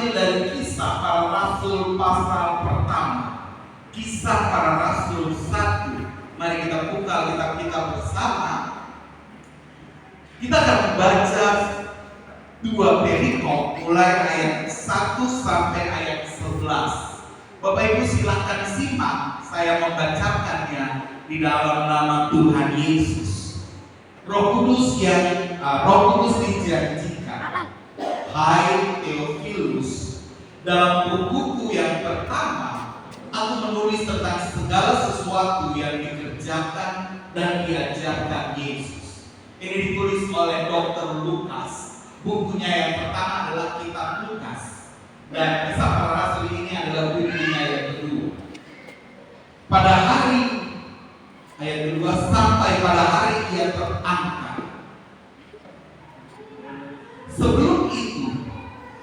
diambil dari Kisah Para Rasul pasal pertama. Kisah Para Rasul 1. Mari kita buka kitab kita bersama. Kita akan membaca 2 perikop mulai ayat 1 sampai ayat 11. Bapak Ibu silakan simak, saya membacakannya di dalam nama Tuhan Yesus. Roh Kudus dijanjikan, hai Theophilus, dalam bukuku yang pertama, aku menulis tentang segala sesuatu yang dikerjakan dan diajarkan Yesus. Ini ditulis oleh Dr. Lukas. Bukunya yang pertama adalah kitab Lukas, dan Kisah Para Rasul ini adalah bukunya yang kedua. Pada hari ayat kedua, sampai pada hari ia terangkat. Sebelum itu,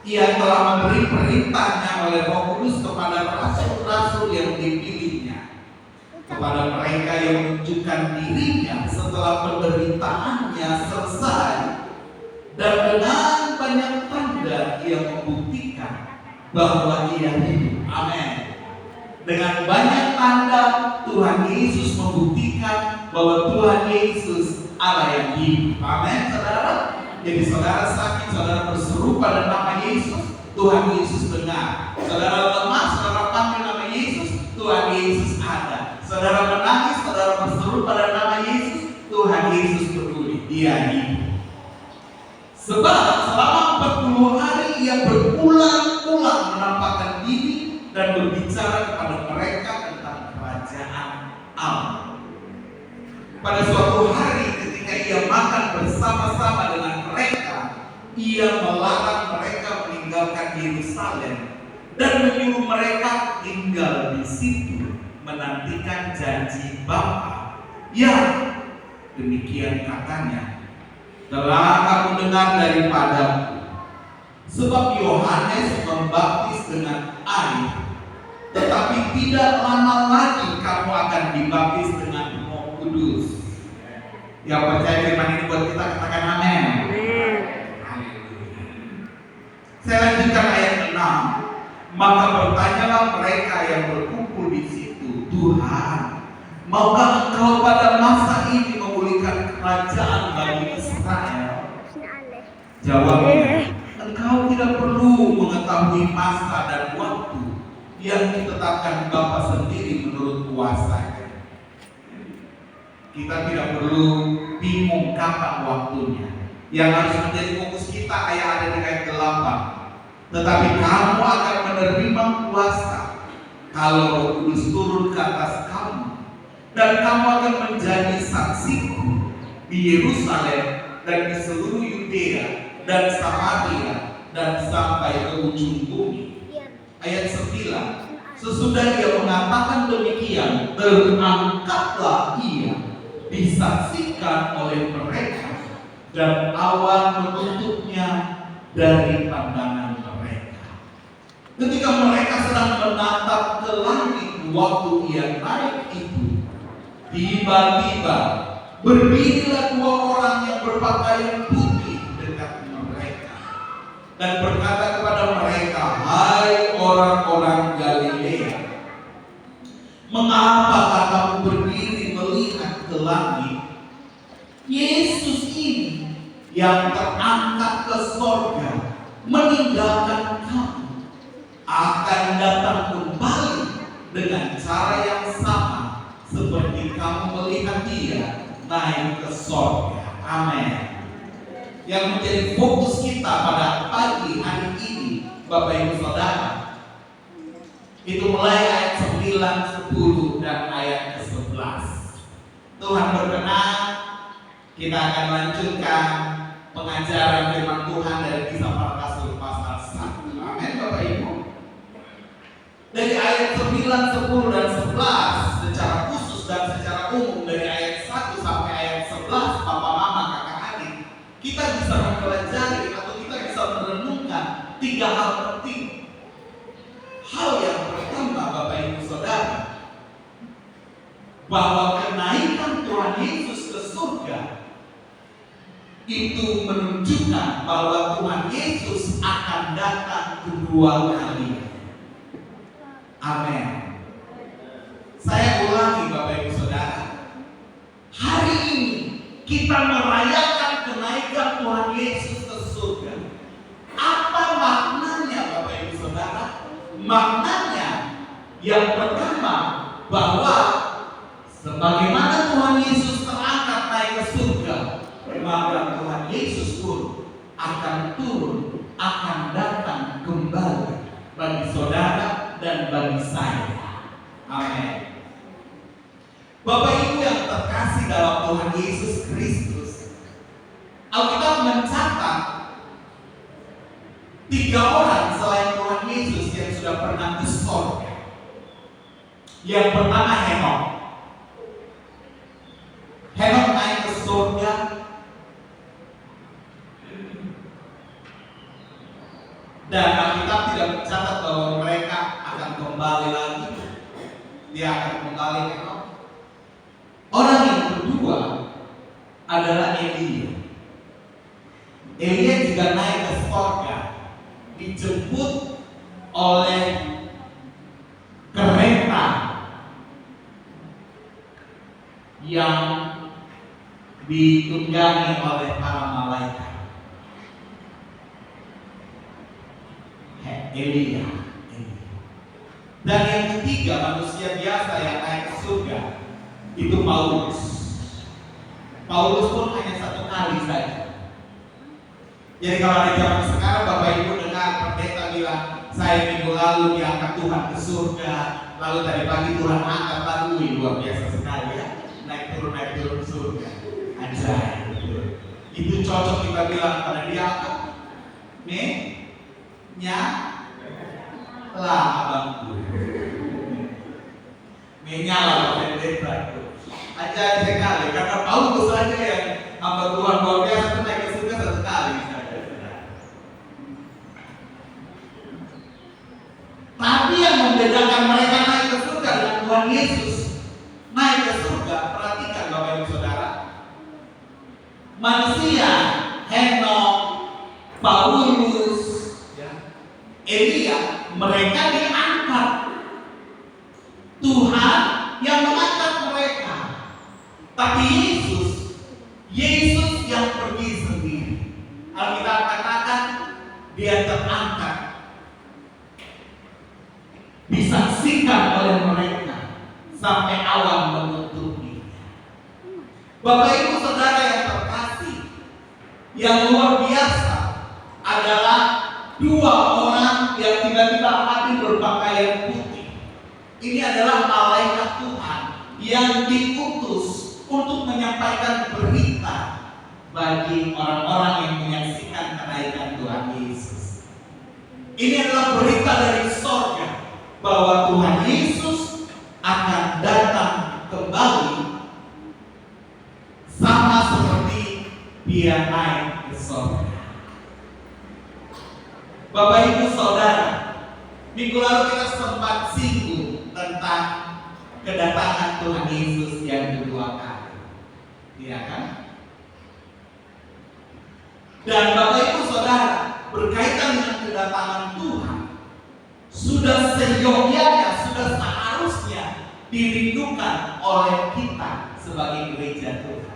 ia telah memberi perintahnya oleh Roh Kudus kepada rasul-rasul yang dipilihnya, kepada mereka yang menunjukkan dirinya setelah penderitaannya selesai, dan dengan banyak tanda ia membuktikan bahwa ia hidup. Amin. Dengan banyak tanda Tuhan Yesus membuktikan bahwa Tuhan Yesus Allah yang hidup. Amin, saudara. Jadi saudara sakit, saudara berseru pada nama Yesus, Tuhan Yesus dengar. Saudara lemah, saudara panggil nama Yesus, Tuhan Yesus ada. Saudara menangis, saudara berseru pada nama Yesus, Tuhan Yesus peduli. Dia hidup. Sebab selama 40 hari ia berulang-ulang menampakkan diri dan berbicara kepada mereka tentang kerajaan Allah. Pada suatu hari ketika ia makan bersama-sama dengan mereka, ia melarang mereka meninggalkan Yerusalem dan menyuruh mereka tinggal di situ menantikan janji Bapa. Ya, demikian katanya, telah kamu dengar daripadaku, sebab Yohanes membaptis dengan air, tetapi tidak lama lagi kamu akan dibaptis dengan Roh Kudus. Yang percaya firman ini buat kita, katakan amin. Saya lanjutkan ayat 6. Maka bertanyalah mereka yang berkumpul di situ, Tuhan, maukah Engkau pada masa ini memulihkan kerajaan bagi Israel? Jawabnya, Engkau tidak perlu mengetahui masa dan waktu yang ditetapkan Bapa sendiri menurut kuasanya. Kita tidak perlu bingung kapan waktunya. Yang harus menjadi fokus kita ada di ayat 8. Tetapi kamu akan menerima kuasa kalau Roh Kudus turun ke atas kamu, dan kamu akan menjadi saksiku di Yerusalem dan di seluruh Yudea dan Samaria dan sampai ke ujung bumi. Ayat 9. Sesudah ia mengatakan demikian, terangkatlah ia, disaksikan oleh mereka, dan awan menutupnya dari pandangan mereka. Ketika mereka sedang menatap ke langit waktu ia naik itu, tiba-tiba berdirilah 2 orang yang berpakaian putih dekat mereka dan berkata kepada mereka, hai orang-orang Galilea, mengapakah kamu berdiri melihat ke langit? Yesus ini yang terangkat ke sorga meninggalkan kamu akan datang kembali dengan cara yang sama seperti kamu melihat dia naik ke sorga. Amin. Yang menjadi fokus kita pada pagi hari ini, Bapak Ibu Saudara, itu mulai ayat 9, 10 dan ayat ke-11. Tuhan berkenan, kita akan lanjutkan pengajaran firman Tuhan dari Kisah Para Rasul pasal 1. Amin, Bapak Ibu. Dari ayat 9, 10 dan 11 secara khusus dan secara umum, dari ayat 1 sampai ayat 11, Papa Mama, Kakak Adik, kita bisa mempelajari atau kita bisa merenungkan 3 hal penting. Hal yang pertama, Bapak Ibu Saudara, bahwa kenaikan Tuhan Yesus ke surga itu menunjukkan bahwa Tuhan Yesus akan datang kedua 2 kali. Amin. Saya ulangi Bapak Ibu Saudara, hari ini kita merayakan kenaikan Tuhan Yesus ke surga. Apa maknanya Bapak Ibu Saudara? Maknanya yang pertama, bahwa sebagaimana Tuhan Yesus terangkat naik ke surga, maka Tuhan Yesus pun akan turun, akan datang kembali bagi saudara dan bagi saya. Amin. Bapak Ibu yang terkasih dalam Tuhan Yesus Kristus, Alkitab mencatat 3 orang selain Tuhan Yesus yang sudah pernah ke surga. Yang pertama Henok. Henok naik ke surga dan Alkitab tidak mencatat bahwa mereka akan kembali lagi. Dia akan kembali Henok. Orang yang kedua adalah Elia. Elia juga naik ke surga, dijemput oleh kereta yang ditunggangi oleh para malaikat. Elia. Dan yang ketiga, manusia biasa yang naik ke surga itu Paulus. Paulus pun hanya 1 kali saja. Jadi kalau ada zaman sekarang Bapak Ibu dengar pendeta bilang, saya minggu lalu diangkat Tuhan ke surga, lalu tadi pagi Tuhan angkat lagi, luar biasa sekali ya, naik turun surga. Ajaib. Itu cocok kita bilang pada dia apa? Lah abangku. Menyala pendeta itu. Ajaib sekali karena Paulus saja yang hamba Tuhan luar biasa itu naik ke surga 1 kali saja. Tapi yang membedakan mereka naik ke surga dengan Tuhan Yesus naik ke surga, perhatikan Bapak Ibu Saudara. Manusia, Henok, Paulus, Elia, mereka diangkat. Tuhan yang mengangkat mereka. Tapi Yesus yang pergi sendiri. Alkitab katakan dia terangkat, disaksikan oleh mereka sampai awan menutupi. Bapak Ibu Saudara yang terkasih, yang luar biasa adalah 2 orang yang tiba-tiba hadir berpakaian putih. Ini adalah malaikat Tuhan yang diutus untuk menyampaikan berita bagi orang-orang yang menyaksikan kenaikan Tuhan Yesus. Ini adalah berita dari surga bahwa Tuhan Yesus akan datang kembali sama seperti dia naik ke surga. Bapak Ibu Saudara, minggu lalu kita sempat singgung tentang kedatangan Tuhan Yesus yang kedua kali. Iya kan? Dan Bapak Ibu Saudara, berkaitan dengan kedatangan Tuhan, sudah seyogyanya, sudah seharusnya dirindukan oleh kita sebagai gereja Tuhan.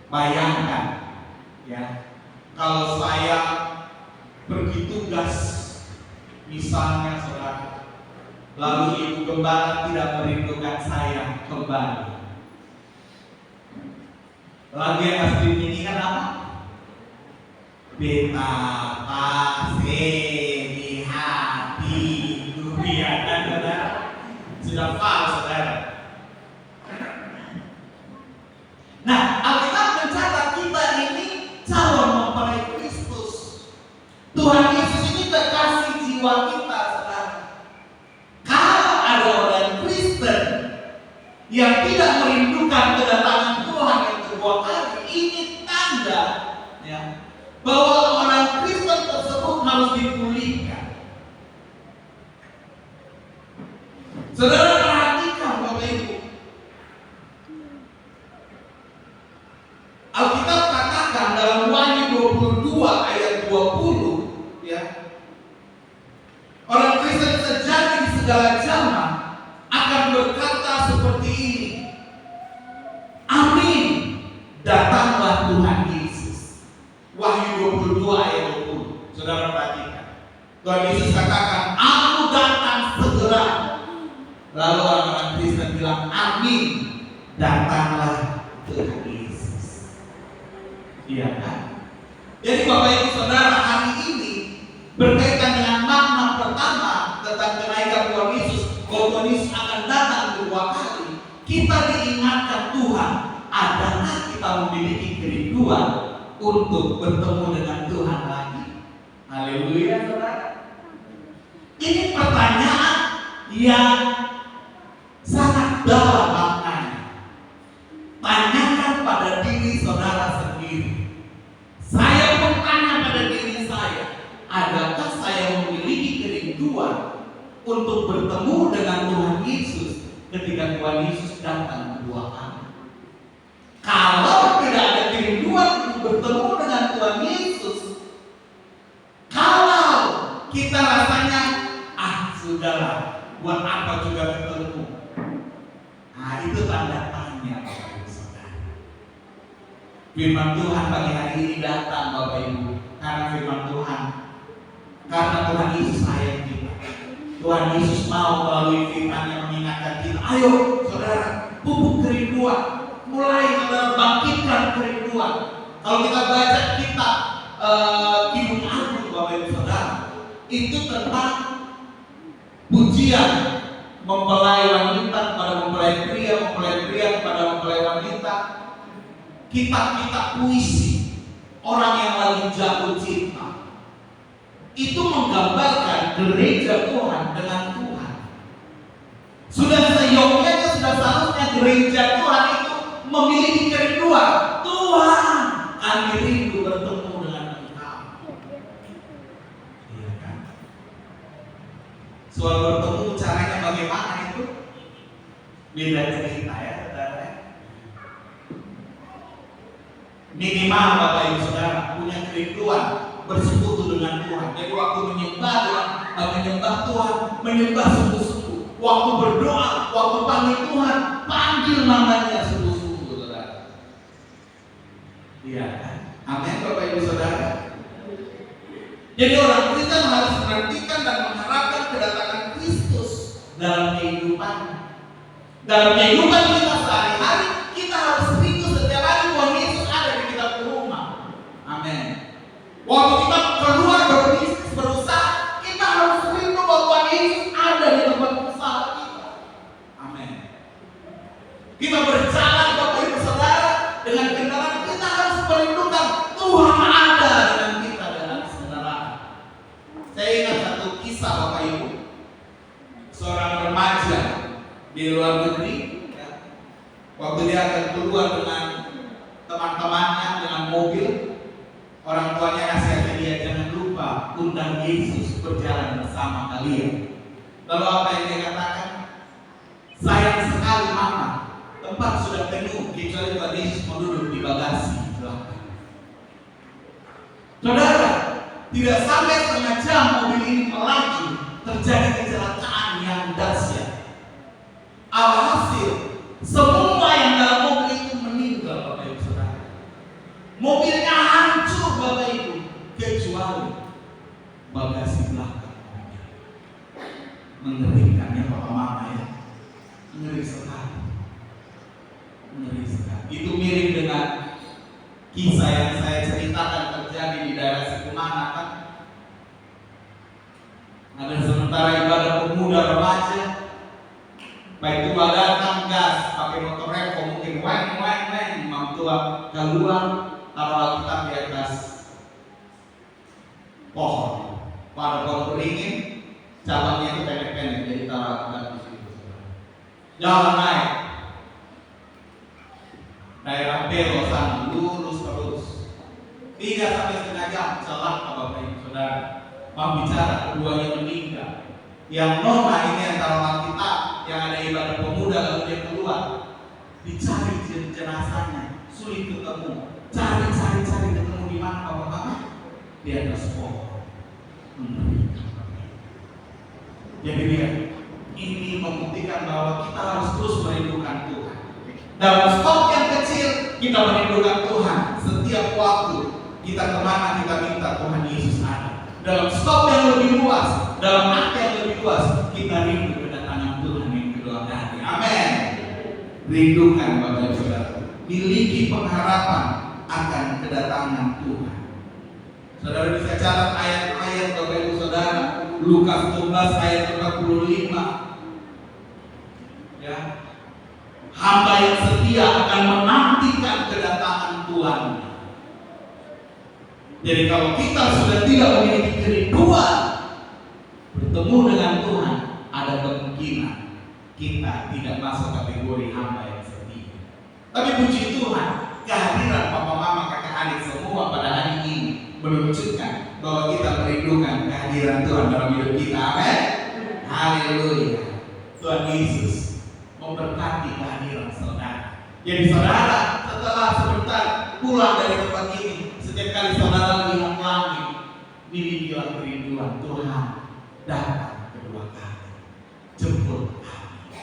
Bayangkan ya, kalau saya pergi tugas misalnya saudara, lalu ibu gembala tidak merindukan saya kembali. Lagu yang harus dinyanyikan apa? Betapa di hatiku, ya kan saudara? Sudah paham saudara? Nah, Alkitab mencatat kita ini calon mempelai Kristus. Tuhan Yesus ini terkasih jiwa kita, saudara. Kalau ada orang Kristen yang tidak merindukan kedatangan Tuhan yang kedua kali, ini tanda ya, bahwa orang Kristen tersebut harus dipulihkan. Saudara perhatikan Bapak Ibu, Alkitab katakan dalam Wahyu 22 ayat 20, Tuhan Yesus katakan, aku datang segera. Lalu orang-orang Kristen bilang, amin, datanglah Tuhan Yesus. Iya kan? Jadi Bapak Ibu Saudara, hari ini berkaitan dengan makna pertama tentang kenaikan Tuhan Yesus, bahwa Tuhan Yesus akan datang kedua kali. Kita diingatkan Tuhan, adakah kita memiliki kerinduan untuk bertemu dengan Tuhan lagi? Haleluya, saudara. Ini pertanyaan yang sangat dalam maknanya. Tanyakan pada diri saudara sendiri. Saya pun tanya pada diri saya, adakah saya memiliki kerinduan untuk bertemu dengan Tuhan Yesus ketika Tuhan Yesus datang kedua kali? Kalau tidak ada kerinduan untuk bertemu dengan Tuhan Yesus, kalau kita rasanya, sudahlah, buat apa juga ketemu? Nah, itu tanda tanya, Bapak Ibu Saudara. Firman Tuhan pagi hari ini datang, Bapak Ibu, karena firman Tuhan, karena Tuhan Yesus sayang kita. Tuhan Yesus mau melalui firman yang mengingatkan kita, ayo saudara, pupuk kerinduan, mulai saudara bangkitkan kerinduan. Kalau kita baca kitab Kidung Agung, Bapak Ibu Saudara, itu tentang pujian mempelai wanita kepada mempelai pria kepada mempelai wanita, kitab-kitab puisi orang yang lagi jatuh cinta. Itu menggambarkan gereja Tuhan dengan Tuhan. Sudah seyogyanya, sudah seharusnya gereja Tuhan itu memiliki kerinduan. Tuhan, kami rindu bertemu dengan Engkau. Iya kan? Soal bertemu caranya bagaimana itu beda cerita ya, saudara. Minimal Bapak Ibu Saudara punya kerinduan bersekutu dengan Tuhan. Jadi waktu menyembah Tuhan, menyembah sungguh-sungguh. Waktu berdoa, waktu panggil Tuhan, panggil namanya sungguh-sungguh, saudara. Iya kan? Amin, Bapak Ibu Saudara. Jadi orang Kristen harus menantikan dan mengharapkan kedatangan Kristus dalam kehidupan. Dalam kehidupan kita sehari-hari, kita harus rindu setiap hari Tuhan Yesus ada di kita rumah. Amin. Waktu kita keluar berbisnis, berusaha, kita harus rindu bahwa Tuhan Yesus ada di tempat usaha kita. Amin. Kita berjalan, Bapak Ibu Saudara, dengan kendaraan, kita harus merindukan Tuhan ada dengan kita dalam kendaraan. Saya ingat satu kisah, Bapak Ibu. Seorang remaja di luar negeri, ya, waktu dia akan keluar dengan teman-temannya dengan mobil, orang tuanya nasihatkan dia, jangan lupa undang Yesus berjalan bersama kalian. Lalu apa yang dia katakan? Sayang sekali mama, tempat sudah penuh kecuali Tuhan Yesus mau duduk di bagasi belakang. Saudara, tidak sampai setengah jam mobil ini melaju, terjadi kecelakaan yang dahsyat. Alhasil semua yang dalam mobil itu meninggal, Bapak Ibu Saudara. Mobilnya hancur, Bapak Ibu, kecuali bagasi belakang. Mengerikan ya Bapak Mama ya. Ngeri sekali. Ngeri sekali. Itu mirip dengan kisah yang saya ceritakan terjadi di daerah Sikumana kan. Ada sementara ibadah pemuda remaja, baik tua datang gas pakai motor revo mungkin weng mam tua keluar taruh Alkitab di atas pohon. Pada pohon beringin, cabangnya itu pendek-pendek, jadi taruh Alkitab di situ. Jalan naik, daerah belok sana, lurus terus. 3-setengah jam celah Bapak Ibu Saudara. Mau bicara keduanya meninggal. Yang nona ini antara Alkitab yang ada ibadah pemuda lalu dia keluar, dicari jenazahnya, sulit ketemu. Cari ketemu di mana Bapak-bapak? Di atas pohon. Jadi lihat, ini membuktikan bahwa kita harus terus merindukan Tuhan. Dalam stok yang kecil kita merindukan Tuhan. Setiap waktu kita kemana kita minta Tuhan Yesus ada. dalam skop yang lebih luas, dalam arti yang lebih luas, kita rindu kedatangan Tuhan yang kedua kali. Amin. Rindukan Bapak Ibu Saudara, miliki pengharapan akan kedatangan Tuhan. Saudara bisa catat ayat-ayat Bapak Ibu Saudara, Lukas 12 ayat 45. Ya. Hamba yang setia akan menantikan kedatangan Tuhan. Jadi kalau kita sudah tidak memiliki kerinduan bertemu dengan Tuhan, ada kemungkinan kita tidak masuk kategori hamba yang setia. Tapi puji Tuhan, kehadiran papa mama kakak adik semua pada hari ini menunjukkan bahwa kita merindukan kehadiran Tuhan dalam hidup kita. Amin. Haleluya. Tuhan Yesus memberkati kehadiran saudara. Jadi saudara, setelah sebentar pulang dari tempat ini, setiap kali saudara lihat langit, milikilah kerinduan Tuhan datang kedua kali, jemput kami.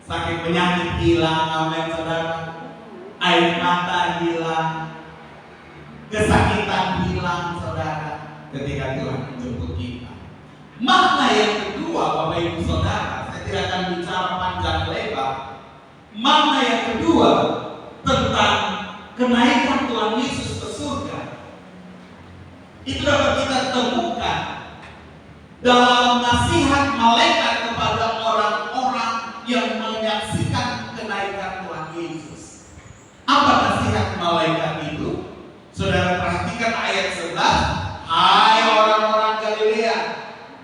Sakit penyakit hilang, amin saudara. Air mata hilang, kesakitan hilang saudara, ketika Tuhan menjemput kita. Makna yang kedua Bapak Ibu Saudara, saya tidak akan bicara panjang lebar. Makna yang kedua tentang kenaikan Tuhan Yesus ke surga, itu dapat kita temukan dalam nasihat malaikat kepada orang-orang yang menyaksikan kenaikan Tuhan Yesus. Apa nasihat malaikat itu? Saudara perhatikan ayat 11. Hai orang-orang Galilea,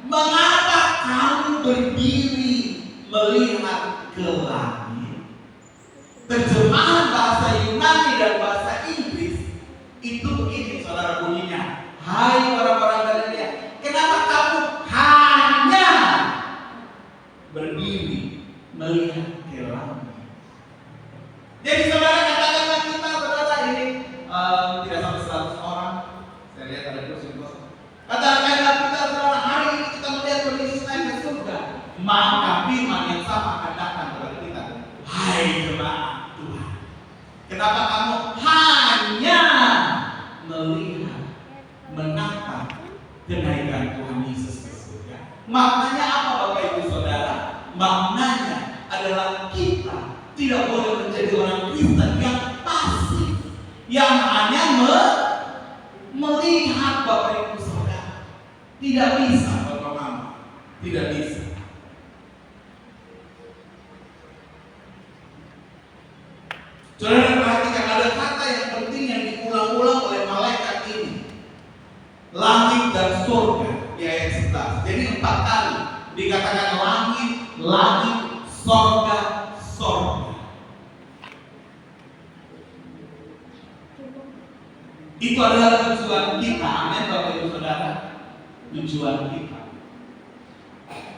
mengapa kamu berdiri melihat ke langit? Terjemahan bahasa Yunani dan bahasa Inggris itu begini saudara bunyinya. Hai orang-orang Galilea, kenapa kamu hanya berdiri melihat ke langit? Jadi saudara, katakanlah kita saudara ini tidak sampai 100 orang. Saya lihat ada kursi kosong. Katakanlah kita saudara, hari ini kita melihat Yesus naik ke surga, maka firman yang sama akan datang kepada kita. Hai jemaat Tuhan, kenapa kamu hanya melihat, menatap kenaikan Tuhan Yesus ke surga? Maknanya apa Bapak Ibu Saudara? Maknanya adalah kita tidak boleh menjadi orang Kristen yang pasif, yang hanya melihat Bapak Ibu Saudara. Tidak bisa Bapak Mama, tidak bisa. Saudara perhatikan, ada kata yang penting yang diulang-ulang oleh malaikat ini. Langit dan surga di ayat 11. Jadi 4 kali dikatakan langit, langit, surga, surga. Itu adalah tujuan kita, amin Bapak Ibu Saudara. Tujuan kita.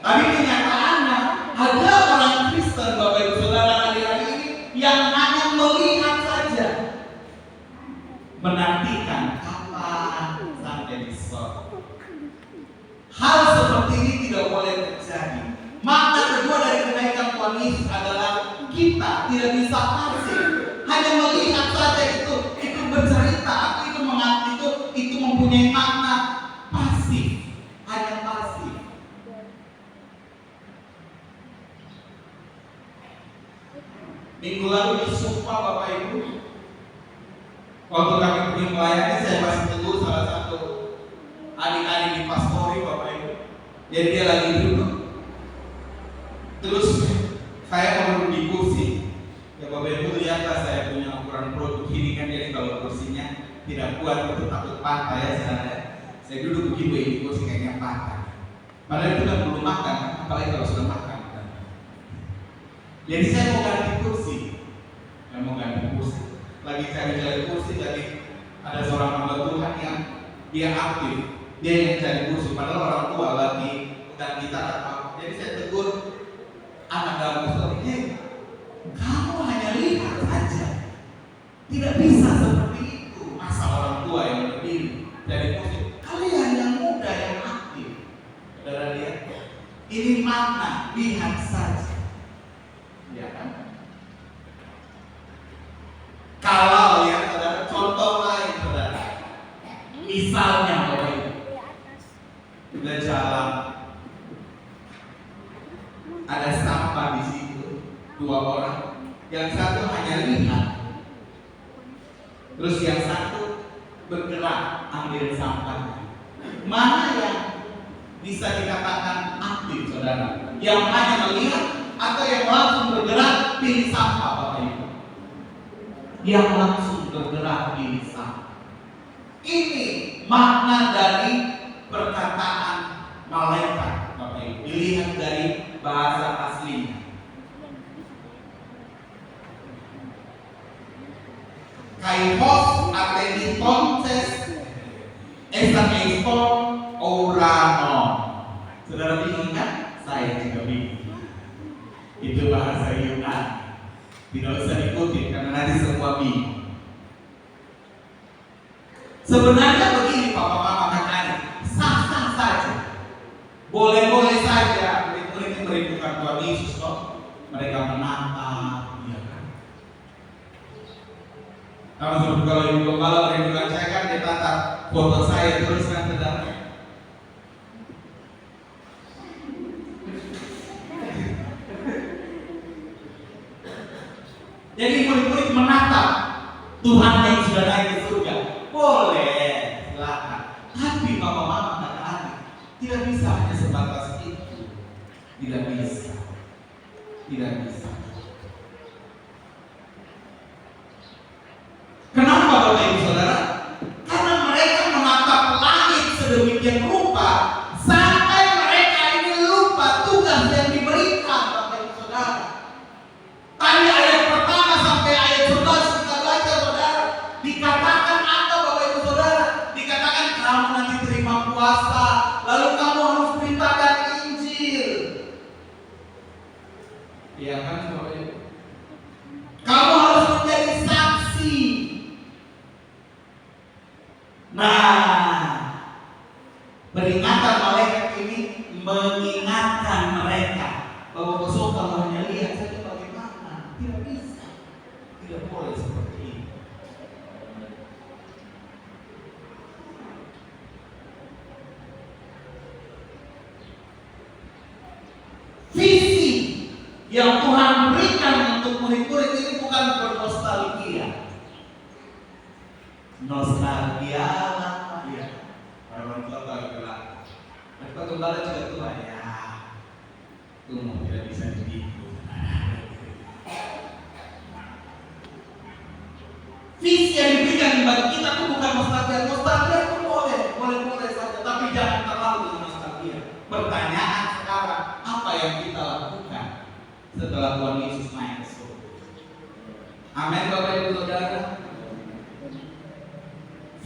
Tapi kenyataannya ada orang Kristen Bapak Ibu Saudara hari-hari ini yang hanya melihat saja, menantikan kapan sampai di surga. Hal seperti ini tidak boleh terjadi. Makna kedua dari kenaikan Tuhan Yesus adalah kita tidak bisa pasif, hanya melihat saja. Itu bercerita, atau itu mengerti, itu mempunyai makna pasif, hanya pasif. Minggu lalu di Sumpah Bapak Ibu, waktu kami pergi melayani, saya masih tegur salah satu adik-adik di pastori Bapak Ibu. Jadi dia lagi duduk, terus saya mau duduk di kursi. Ya Bapak Ibu lihatlah, saya punya ukuran perut begini kan, jadi kalau kursinya tidak kuat itu takut patah ya saudara. Saya duduk begini di kursi kayaknya patah. Padahal itu kan belum makan, apalagi kalau sudah makan kan. Jadi saya mau ganti kursi, lagi cari kursi. Jadi ada seorang hamba Tuhan yang dia aktif, dia yang cari kursi, padahal orang tua lagi dan kita apa. Jadi saya tegur anak dalam pastori, kamu hanya lihat saja, tidak bisa seperti itu. Masa orang tua yang berdiri dari kursi, kalian yang muda yang aktif. Saudara lihat, ini makna lihat saja. Ya kan? Kalau ya saudara, contoh lain saudara, misalnya Bapak Ibu, ada sampah di situ, 2 orang. Yang satu hanya lihat, terus yang satu bergerak ambil sampahnya. Mana yang bisa dikatakan aktif, saudara? Yang hanya melihat atau yang langsung bergerak pilih sampah, Bapak Ibu? Yang langsung bergerak pilih sampah. Ini makna dari perkataan malaikat, Bapak Ibu. Dilihat dari bahasa aslinya. Kaihos atenitonses esaneiston oranon. Saudara bingung kan? Saya juga bingung. Itu bahasa Yunani. Tidak usah diikuti karena nanti semua bingung. Sebenarnya begini Bapak Mama kakak, sah-sah saja, boleh-boleh saja murid-murid merindukan Tuhan Yesus kok. Mereka menantang, ya kan? Kamu seperti kalau ibu gembala merindukan saya kan, dia tatap foto saya terus kan, saudara. Jadi murid-murid menatap Tuhan yang sudah naik ke surga. Boleh, silakan. Tapi Bapak Mama kata adik, tidak bisa hanya sebatas itu. Tidak bisa. Tidak bisa. Kenapa Bapak Ibu Saudara? Karena mereka menatap langit sedemikian rupa sampai mereka ini lupa tugas yang diberikan, Bapak Ibu Saudara. Tadi ayat pertama sampai ayat 11 kita baca, saudara, dikatakan apa Bapak Ibu Saudara? Dikatakan kamu nanti terima kuasa, lalu kamu harus beritakan Injil. Iya kan Bapak Ibu? Kamu harus menjadi saksi. Nah, peringatan malaikat ini mengingatkan mereka bahwa besok kalau hanya lihat saja bagaimana, tidak bisa, tidak boleh seperti ini. Visi yang Tuhan berikan untuk murid-murid ini bukan bernostalgia. Nostalgia lah, ya. Orang tua kalau bilang, "Apa kembali juga tua ya?" Itu tidak bisa ditipu. Visi yang diberikan bagi kita itu bukan nostalgia. Nostalgia itu boleh saja, tapi jangan terlalu dengan nostalgia. Pertanyaan sekarang, apa yang kita lakukan setelah Tuhan Yesus naik ke surga? Amin, Bapak Ibu Saudara.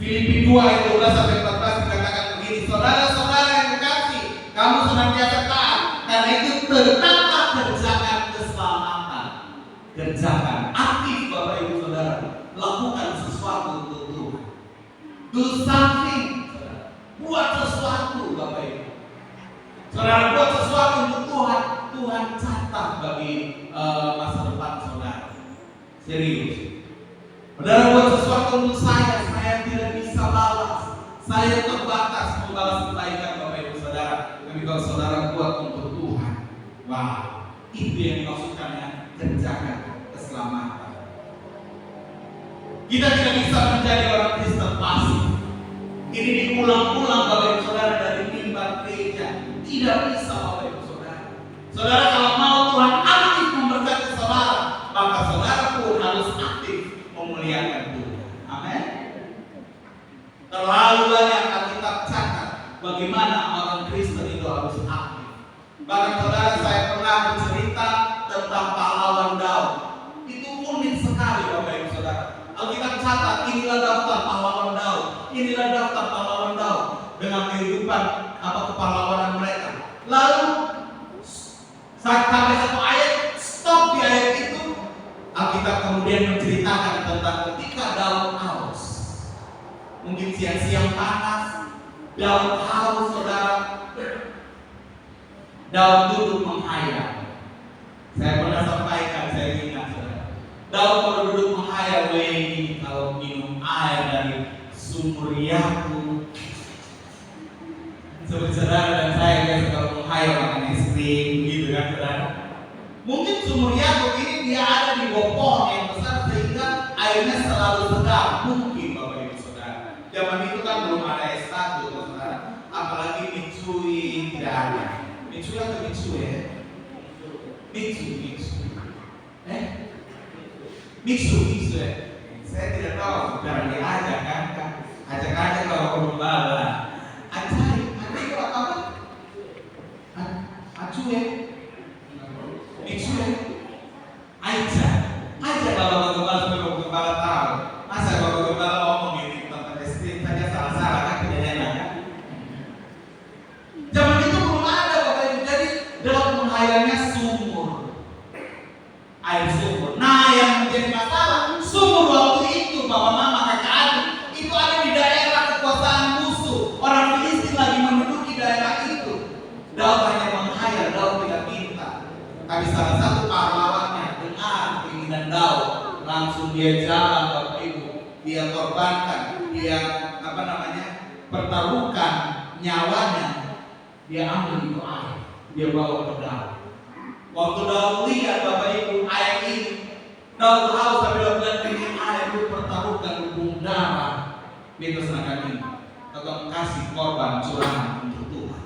Filipi 2 ayat 12 sampai 14 dikatakan begini, saudara-saudara yang kekasih, kamu senantiasa taat, karena itu tetaplah kerjakan keselamatan. Kerjakan aktif Bapak Ibu Saudara, lakukan sesuatu untuk Tuhan. Do something, buat sesuatu Bapak Ibu. Saudara buat sesuatu untuk Tuhan, Tuhan catat bagi masa depan saudara. Serius. Saudara buat sesuatu untuk saya tidak bisa balas. Saya terbatas membalas kebaikan Bapak Ibu Saudara. Tapi kalau saudara buat untuk Tuhan, wah, itu yang dimaksudkannya kerjakan keselamatan. Kita tidak bisa menjadi orang Kristen pasif. Ini diulang-ulang Bapak Ibu Saudara dari mimbar gereja. Tidak bisa Bapak Ibu Saudara. Saudara kalau mau Tuhan aktif memberkati saudara, maka saudara pun harus aktif memuliakan Tuhan. Amin. Terlalu banyak Alkitab catat bagaimana orang Kristen itu harus aktif. Bahkan saudara, saya pernah bercerita tentang pahlawan Daud. Itu unik sekali Bapak Ibu Saudara. Alkitab catat inilah daftar pahlawan Daud, inilah daftar pahlawan Daud dengan kehidupan kepahlawanan mereka. Lalu sampai satu ayat, stop di ayat itu. Alkitab kemudian menceritakan tentang ketika Daud haus. Mungkin siang-siang panas, Daud haus saudara. Daud duduk menghayal. Saya pernah sampaikan, saya ingat saudara. Daud kalau duduk menghayal, kalau minum air dari sumur Yakub. Seperti saudara dan saya biasa kalau menghayal makan es krim gitu kan saudara. Mungkin sumur Yakub ini dia ada di bawah pohon yang besar sehingga airnya selalu segar. Mungkin Bapak Ibu Saudara. Zaman itu kan belum ada S1 Saudara. Apalagi Mitsui tidak ada. Mitsui atau Mitsui ya? Mitsui ya? Saya tidak tahu. Jangan diajak kan? Ajak aja kalau pembala. Ajak apa? Acu ya? Mitsui ya? Aja kalau Bapak Gembala tahu. Masa Bapak Gembala ngomong ini tempat SD saja salah-salah kan kejadiannya kan? Zaman itu belum ada Bapak Ibu. Jadi dalam menghayalnya sumur, air sumur. Nah yang menjadi masalah sumur waktu itu Bapak Mama kakak adik itu ada di daerah kekuasaan musuh. Orang Filistin lagi menduduki daerah itu. Daud hanya menghayal, Daud tidak minta. Tapi salah satu pahlawannya dengar keinginan Daud, langsung dia jalan Bapak Ibu, dia korbankan, dia pertaruhkan nyawanya, dia ambil itu air, dia bawa ke Daud. Waktu Daud lihat Bapak Ibu air ini, Daud haus tapi Daud bilang ini air itu pertaruhkan hubung darah, dia terserahkan ini, atau kasih korban curahan untuk Tuhan.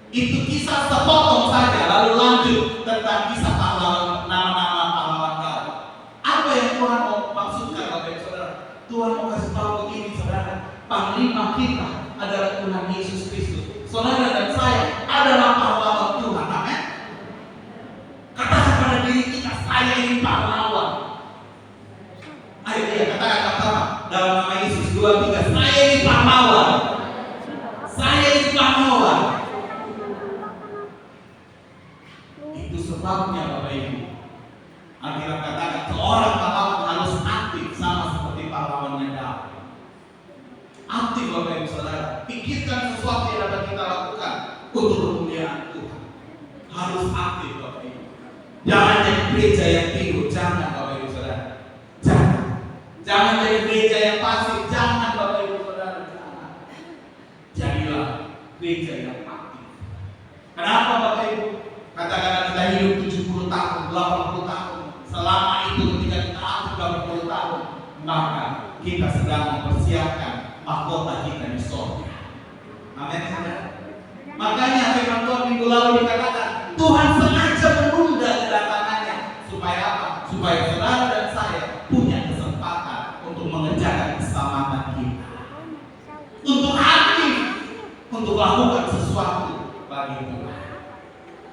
Itu kisah sepotong saja, lalu lanjut tentang kisah pahlawan, nama-nama pahlawan Daud. Apa yang Tuhan mau maksudkan Bapak Ibu Saudara? Tuhan mau kasih tahu begini Saudara, panglima kita adalah Tuhan Yesus Kristus. Saudara dan saya adalah pahlawan Tuhan, amin. Katakan pada diri kita, saya ini pahlawan. Ayo katakan sama dalam nama Yesus 2, 3, saya ini pahlawan. Saya ini pahlawan. Itu sebabnya Bapak Ibu, Alkitab katakan seorang pahlawan harus aktif sama seperti pahlawannya Daud. Aktif Bapak Ibu Saudara, pikirkan sesuatu yang dapat kita lakukan untuk kemuliaan Tuhan. Harus aktif Bapak Ibu. Jangan jadi gereja yang tidur, jangan Bapak Ibu Saudara. Jangan jadi gereja yang pasif, jangan Bapak Ibu Saudara. Jadilah gereja yang aktif. Kenapa Bapak Ibu? Katakanlah kita hidup 70 tahun, 80 tahun. Selama itu ketika kita aktif 80 tahun, maka kita sedang mempersiapkan mahkota kita di surga. Amin saudara. Makanya firman Tuhan minggu lalu dikatakan Tuhan sengaja menunda kedatangannya supaya apa? Supaya saudara dan saya punya kesempatan untuk mengerjakan keselamatan kita, untuk aktif, untuk melakukan sesuatu bagi Tuhan.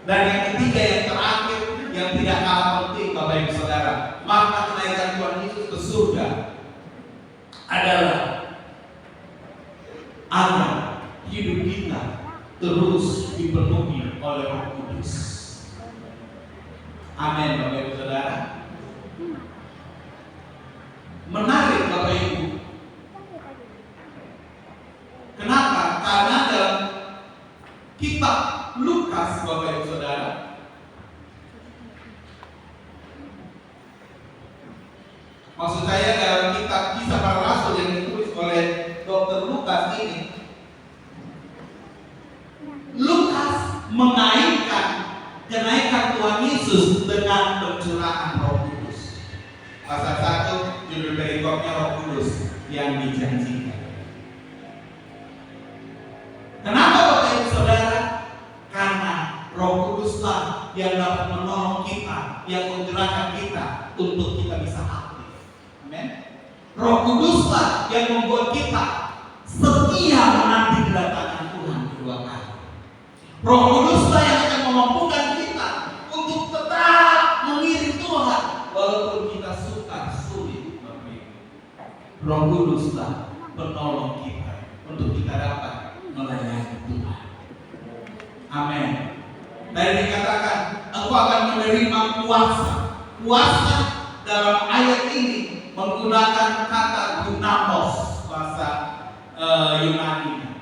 Dan yang ketiga yang terakhir yang tidak kalah penting Bapak Ibu Saudara, maka kenaikan Tuhan Yesus ke surga adalah agar hidup kita terus dipenuhi oleh Roh Kudus. Amin Bapak Ibu Saudara. Menarik Bapak Ibu. Kenapa? Karena dalam kitab Lukas Bapak Ibu Saudara, maksud saya dalam kitab Kisah Para Rasul yang ditulis oleh Dr. Lukas ini, Lukas mengaitkan kenaikan Tuhan Yesus dengan pencurahan Roh Kudus. Pasal 1 judul perikopnya Roh Kudus yang dijanjikan. Kenapa Bapak Ibu Saudara? Karena Roh Kuduslah yang dapat menolong kita, yang menggerakkan kita untuk kita bisa aktif. Amin. Roh Kuduslah yang membuat kita setia menanti kedatangan Tuhan kedua kali. Roh Kuduslah yang akan memampukan kita untuk tetap mengiring Tuhan walaupun kita suka sulit. Roh Kuduslah penolong kita untuk kita dapat melayani Tuhan. Amin. Dan dikatakan engkau akan menerima kuasa. Kuasa dalam ayat ini menggunakan kata dunamos, bahasa Yunani.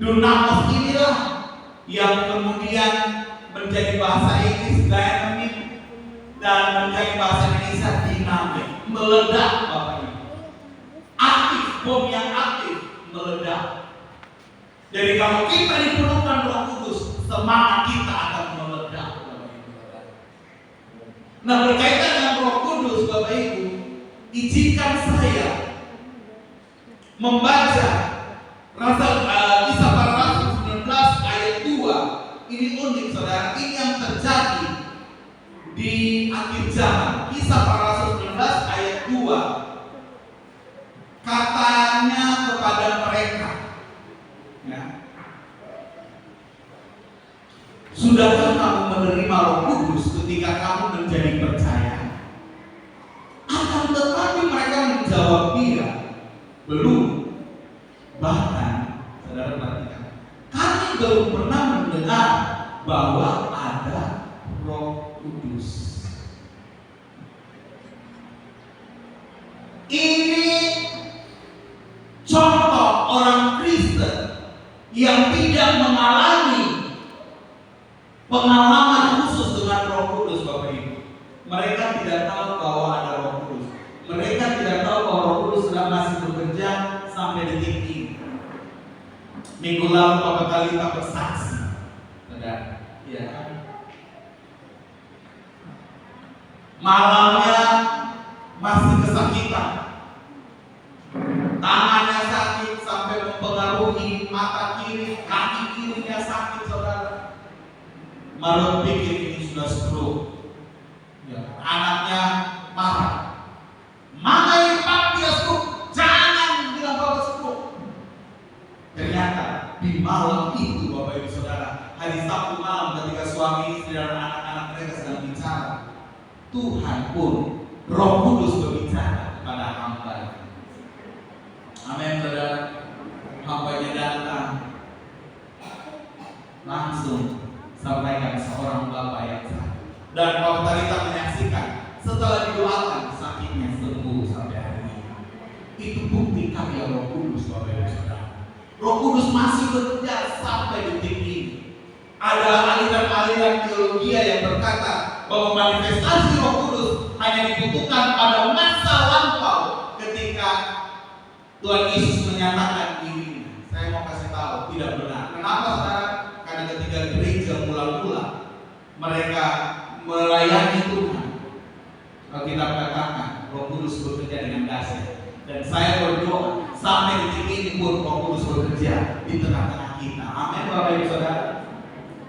Dunamos inilah yang kemudian menjadi bahasa Inggris dynamic dan menjadi bahasa Indonesia dinamik, meledak Bapak Ibu. Aktif, bom yang aktif meledak. Jadi kalau kita dipenuhkan Roh Kudus, semangat kita akan Nah, berkaitan dengan Roh Kudus, Bapak Ibu, izinkan saya membaca Kisah Para Rasul 19 ayat 2. Ini unik, saudara. Ini yang terjadi di akhir zaman. Kisah Para Rasul 19 ayat 2. Katanya kepada mereka, ya, sudahkah kamu menerima Roh Kudus ketika kamu menjadi percaya? Akan tetapi mereka menjawab dia, belum. Bahkan, saudara perhatikan, kami belum pernah mendengar bahwa ada Roh Kudus. Ini contoh orang Kristen yang tidak mengalami pengalaman khusus dengan Roh Kudus, Bapak Ibu. Mereka tidak tahu bahwa ada Roh Kudus. Mereka tidak tahu bahwa Roh Kudus sudah masih bekerja sampai detik ini. Minggu lalu Bapak Kalita bersaksi, saudara, ya kan? Malamnya masih kesakitan, tangannya sakit sampai mempengaruhi mata kiri, kaki kirinya sakit, saudara. Malah pikir ini sudah stroke. Ya, anaknya marah. Mana yang Pak dia stroke? Jangan bilang Bapak stroke. Ternyata di malam itu, Bapak Ibu Saudara, hari Sabtu malam ketika suami istri dan anak-anak mereka sedang bicara, Tuhan pun Roh Kudus berbicara kepada hamba. Amin, saudara. Hambanya datang, langsung sampaikan seorang bapak yang sakit. Dan Bapak Talita menyaksikan setelah didoakan sakitnya sembuh sampai hari ini. Itu bukti karya Roh Kudus, Bapak Ibu Saudara. Roh Kudus masih bekerja sampai detik ini. Ada aliran-aliran teologi yang berkata bahwa manifestasi Roh Kudus hanya dibutuhkan pada masa lampau ketika Tuhan Yesus menyatakan dirinya. Saya mau kasih tahu, tidak benar. Kenapa, saudara? Karena ketika gereja mula-mula mereka melayani Tuhan, kita katakan Roh Kudus bekerja dengan dahsyat. Dan saya berdoa sampai detik ini pun Roh Kudus bekerja di tengah-tengah kita. Amin, Bapak Ibu Saudara.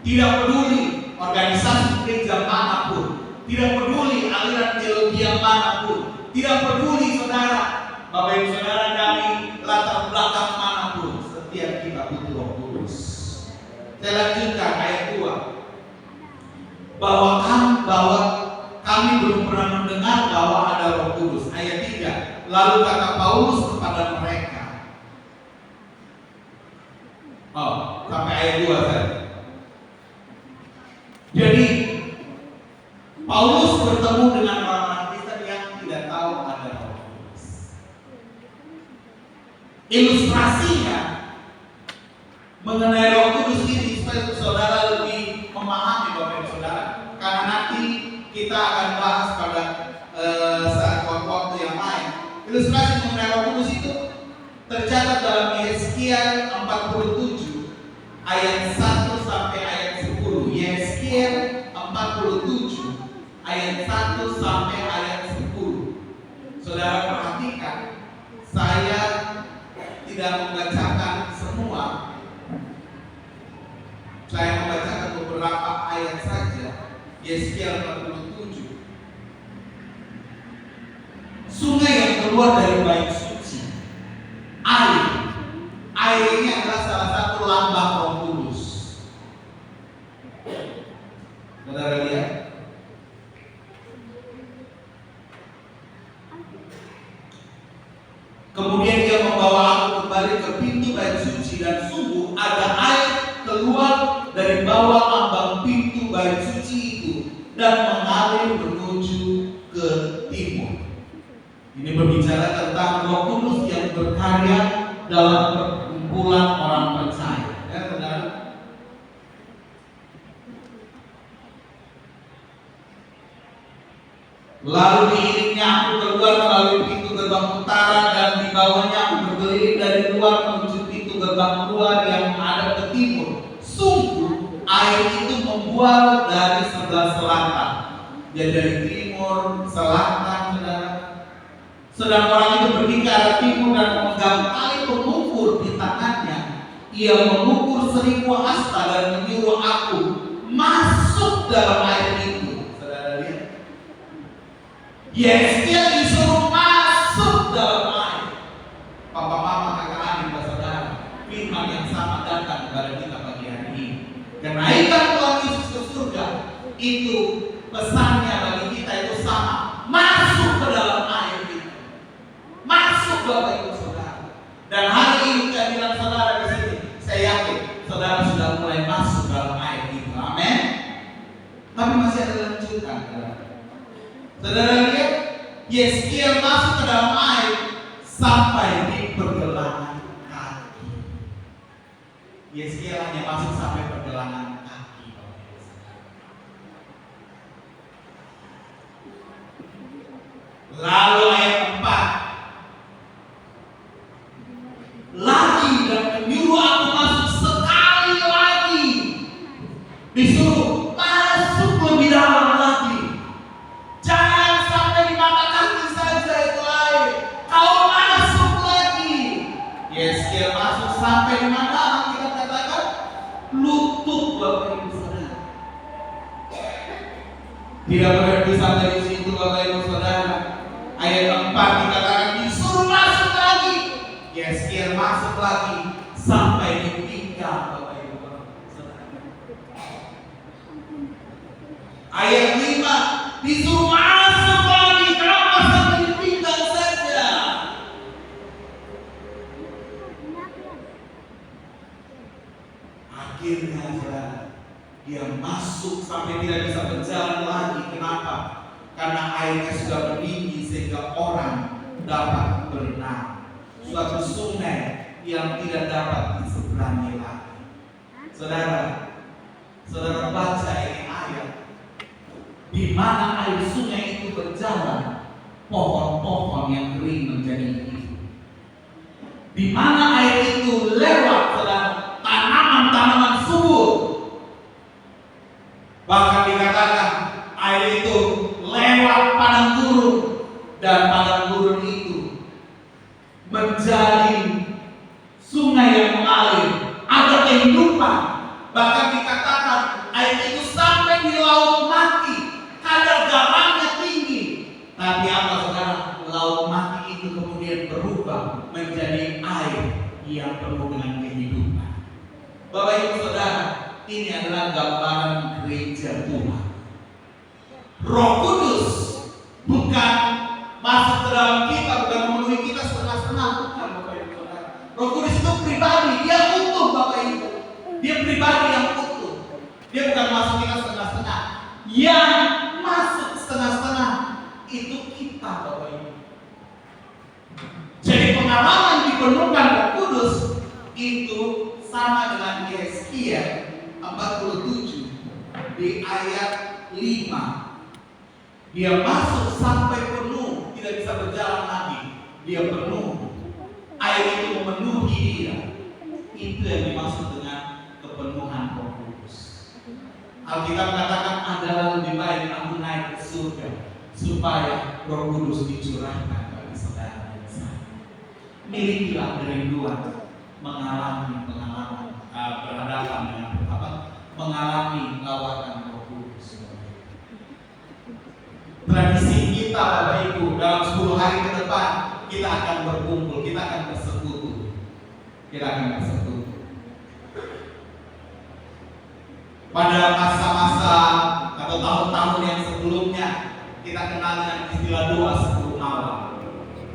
Tidak peduli organisasi gereja manapun, tidak peduli aliran teologi yang manapun, tidak peduli saudara, Bapak Ibu Saudara dari latar belakang manapun, setiap kita butuh Roh Kudus. Saya lanjutkan ayat 2. Bahwa kami belum pernah mendengar bahwa ada Roh Kudus. Ayat 3. Lalu kata Paulus kepada mereka. Sampai ayat 2 saja. Jadi Paulus bertemu dengan orang-orang Kristen yang tidak tahu ada Roh Kudus. Ilustrasinya mengenai Roh Kudus ini supaya saudara lebih memahami, Bapak Ibu Saudara, karena nanti kita akan bahas pada saat waktu yang lain. Ilustrasi mengenai Roh Kudus itu tercatat dalam Yeskiel 47 ayat 1 sampai ayat 10. Yeskiel 47 ayat 1 sampai ayat 10. Saudara perhatikan, saya tidak membacakan semua. Saya membacakan beberapa ayat saja. Yeskiel 47. Sungai yang keluar dari bait suci, air ini adalah salah satu lambang Roh Kudus. Saudara lihat, kemudian dia membawa aku kembali ke pintu bait suci, dan sungguh ada air keluar dari bawah lambang pintu bait suci itu dan mengalir menuju ke timur. Ini berbicara tentang Roh Kudus yang berkarya dalam perkumpulan orang percaya. Ya, saudara. Lalu diiringnya aku keluar melalui pintu gerbang utara, dan di bawahnya aku berkeliling dari luar menuju pintu gerbang keluar yang menghadap ke timur. Sungguh air itu membual dari sebelah selatan, ya dari timur timur, selatan, saudara. Sedang orang itu pergi ke arah timur dan memegang tali pengukur di tangannya. Ia mengukur 1000 hasta dan menyuruh aku masuk dalam air itu. Saudara lihat, Yesaya disuruh masuk dalam air. Papa, mama, kakak, adik, saudara, firman yang sama datang kepada kita pagi hari ini. Kenaikan Tuhan Yesus ke surga itu pesannya bagi kita itu sama, masuk ke dalam air itu, masuk Bapak Ibu Saudara. Dan hari ini kehadiran saudara di sini, saya yakin saudara sudah mulai masuk dalam air itu, amin. Tapi masih ada lanjutan, saudara lihat, Yeskiel masuk ke dalam air sampai di pergelangan kaki. Yeskiel hanya masuk sampai pergelangan kaki. Lalu ayat 4 lagi, dan menyuruh aku masuk sekali lagi. Disuruh masuk lebih dalam lagi. Jangan sampai di mata kaki saja itu air, kau masuk lagi. Yeskiel masuk sampai di mana? Kita katakan lutut Bapak Ibu Saudara. Tidak berhenti sampai di situ Bapak Ibu Saudara. Ayat 4 dikatakan disuruh masuk lagi. Yeskiel masuk lagi sampai di pinggang Bapak Ibu Saudara. Ayat 5 disuruh masuk lagi. Kenapa sampai di pinggang saja? Akhirnya saudara, dia masuk sampai tidak bisa berjalan lagi. Kenapa? Karena airnya sudah meninggi sehingga orang dapat berenang. Suatu sungai yang tidak dapat diseberangi lagi. Saudara baca ini ayat, di mana air sungai itu berjalan, pohon-pohon yang kering menjadi hidup. Di mana air itu lewat, saudara, tanaman-tanaman subur. Bahkan dikatakan air itu lewat padang gurun, dan padang gurun itu menjadi sungai yang mengalir, ada kehidupan. Bahkan dikatakan air itu sampai di laut mati, kadar garamnya tinggi. Tapi apa saudara? Laut mati itu kemudian berubah menjadi air yang penuh dengan kehidupan. Bapak Ibu Saudara, ini adalah gambaran gereja Tuhan. Roh Kudus bukan masuk ke dalam kita, bukan memenuhi kita setengah-setengah, bukan Bapak Ibu Saudara. Roh Kudus itu pribadi, dia utuh Bapak Ibu. Dia pribadi yang utuh. Dia bukan masuk kita setengah-setengah. Yang masuk setengah-setengah itu kita Bapak Ibu. Jadi pengalaman dipenuhkan Roh Kudus itu sama dengan Yeskiel 47 di ayat 5. Dia masuk sampai penuh, tidak bisa berjalan lagi. Dia penuh, air itu memenuhi dia. Itu yang dimaksud dengan kepenuhan Roh Kudus. Alkitab mengatakan adalah lebih baik aku naik ke surga supaya Roh Kudus dicurahkan bagi saudara dan saya. Milikilah kerinduan mengalami pengalaman berhadapan dengan mengalami lawatan Roh Kudus. Tradisi kita Bapak Ibu, dalam 10 hari ke depan kita akan berkumpul, kita akan bersekutu. Pada masa-masa atau tahun-tahun yang sebelumnya kita kenal dengan istilah doa 10 malam.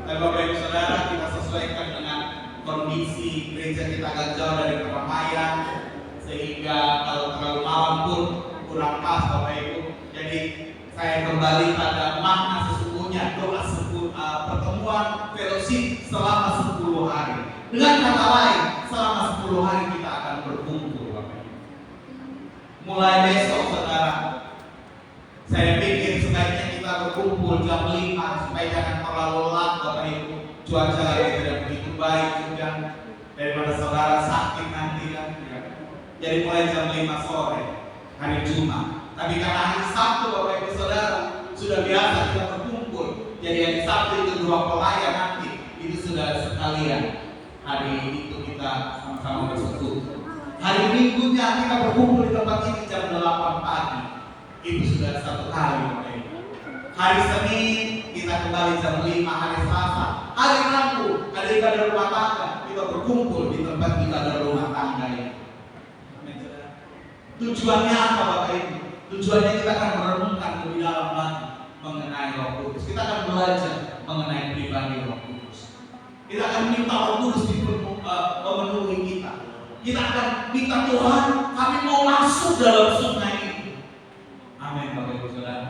Tapi Bapak Ibu Saudara, kita sesuaikan dengan kondisi gereja kita agak jauh dari keramaian, sehingga kalau terlalu malam pun kurang pas Bapak Ibu. Jadi saya kembali pada makna sesungguhnya doa pertemuan fellowship selama 10 hari. Dengan kata lain, selama 10 hari kita akan berkumpul Bapak Ibu. Mulai besok saudara, saya pikir sebaiknya kita berkumpul jam 5 supaya jangan terlalu lama Bapak Ibu. Cuaca lagi tidak begitu baik juga, daripada saudara sakit nanti kan. Jadi mulai jam 5 sore hari Jumat. Tapi karena hari Sabtu Bapak Ibu Saudara sudah biasa ruang pelayan nanti itu sudah sekalian. Hari itu kita sama-sama bersekutu. Hari Minggunya kita berkumpul di tempat ini jam 8 pagi. Itu sudah satu kali. Hari Senin kita kembali jam 5. Hari Selasa, hari Rabu ada ibadah rumah tangga. Kita berkumpul di tempat ibadah rumah tangga ini. Tujuannya apa Bapak Ibu? Tujuannya kita akan merenungkan lebih dalam lagi mengenai Roh Kudus. Kita akan belajar mengenai pribadi Roh Kudus. Kita akan minta Roh Kudus memenuhi kita. Kita akan minta Tuhan, kami mau masuk dalam sungai ini. Amin Bapak Ibu Saudara.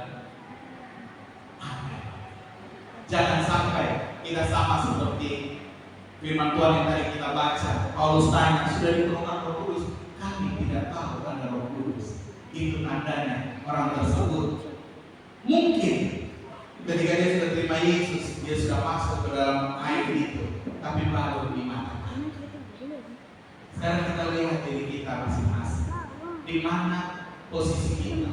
Amin. Jangan sampai kita sama seperti firman Tuhan yang tadi kita baca. Paulus tanya, sudah dipenuhkan Roh Kudus? Kami tidak tahu ada Roh Kudus. Itu tandanya orang tersebut mungkin ketika dia sudah terima Yesus, dia sudah masuk ke dalam air itu, tapi baru dimatakan. Sekarang kita lihat diri kita masing-masing. Di mana posisi kita?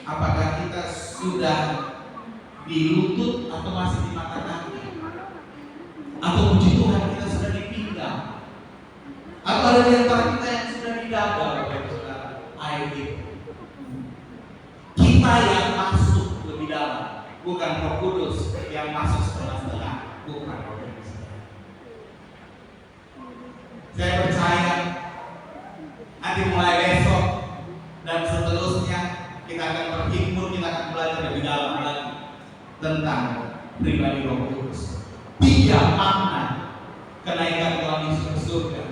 Apakah kita sudah di lutut atau masih di mata kaki? Atau puji Tuhan kita sudah di pinggang? Atau ada di antara kita yang sudah di dada, Bapak Ibu Saudara? Air itu. Kita yang masuk lebih dalam, bukan Roh Kudus yang masuk setengah-setengah, bukan Roh Kudus. Saya percaya nanti mulai besok dan seterusnya kita akan berhimpun, kita akan belajar lebih dalam lagi tentang pribadi Roh Kudus. 3 makna kenaikan Tuhan Yesus ke surga.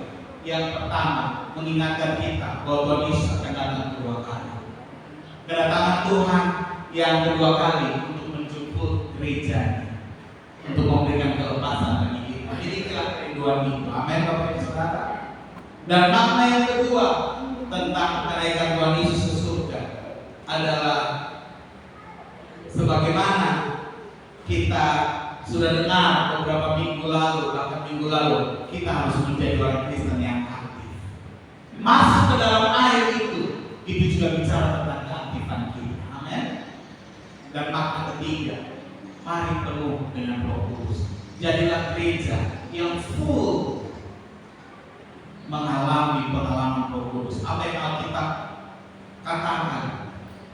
Yang pertama, mengingatkan kita bahwa Tuhan Yesus akan datang 2 kali. Kedatangan Tuhan yang kedua kali untuk menjemput gereja, untuk memberikan kelepasan bagi kita. Ini adalah kerinduan itu. Amin Bapak Ibu Saudara. Dan makna yang kedua tentang kenaikan Tuhan Yesus ke surga adalah sebagaimana kita sudah dengar beberapa minggu lalu, bahkan minggu lalu, kita harus menjadi orang Kristen yang aktif. Masuk ke dalam air itu juga bicara tentang keaktifan kita. Amin. Dan makna ketiga, mari penuh dengan Roh Kudus. Jadilah gereja yang full mengalami pengalaman Roh Kudus. Apa yang Alkitab katakan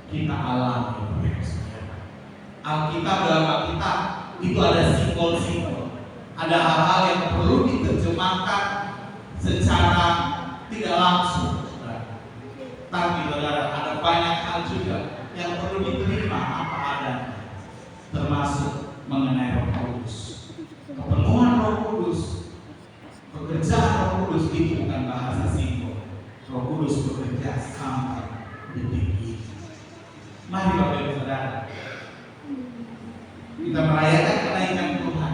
kita alami. Alkitab, dalam Alkitab itu ada simbol-simbol, ada hal-hal yang perlu diterjemahkan secara tidak langsung. Tapi saudara, ada banyak hal juga yang perlu diterima apa adanya, termasuk mengenai Roh Kudus. Kepenuhan Roh Kudus, pekerjaan Roh Kudus itu bukan bahasa simbol. Roh Kudus bekerja sampai detik ini. Mari Bapak Ibu Saudara, kita merayakan kenaikan Tuhan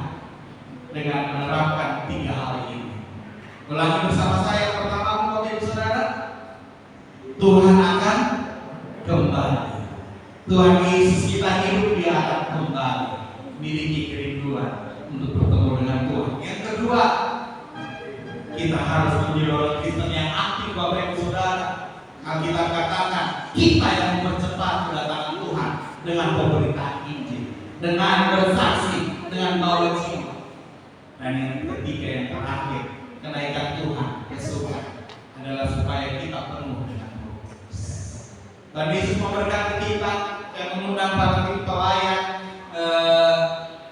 dengan menerapkan 3 hal ini. Ulangi bersama saya. Pertama, Bapak Ibu Saudara, Tuhan akan kembali. Tuhan Yesus kita hidup, dia akan kembali, miliki kerinduan untuk bertemu dengan Tuhan. Yang kedua, kita harus menjadi orang Kristen yang aktif, Bapak Ibu Saudara. Alkitab katakan kita yang mempercepat kedatangan Tuhan dengan pemberitaan Injil, dengan bersaksi, dengan bawa jiwa. Dan yang ketiga, yang terakhir, kenaikan Tuhan ke surga adalah supaya kita penuh dengan Roh Kudus. Dan Yesus memberkati kita, yang mengundang para tim pelayan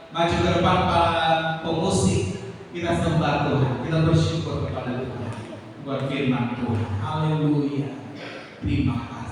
maju ke depan, para pemusik. Kita sembah Tuhan, kita bersyukur kepada Tuhan buat firman Tuhan. Haleluya. Terima kasih.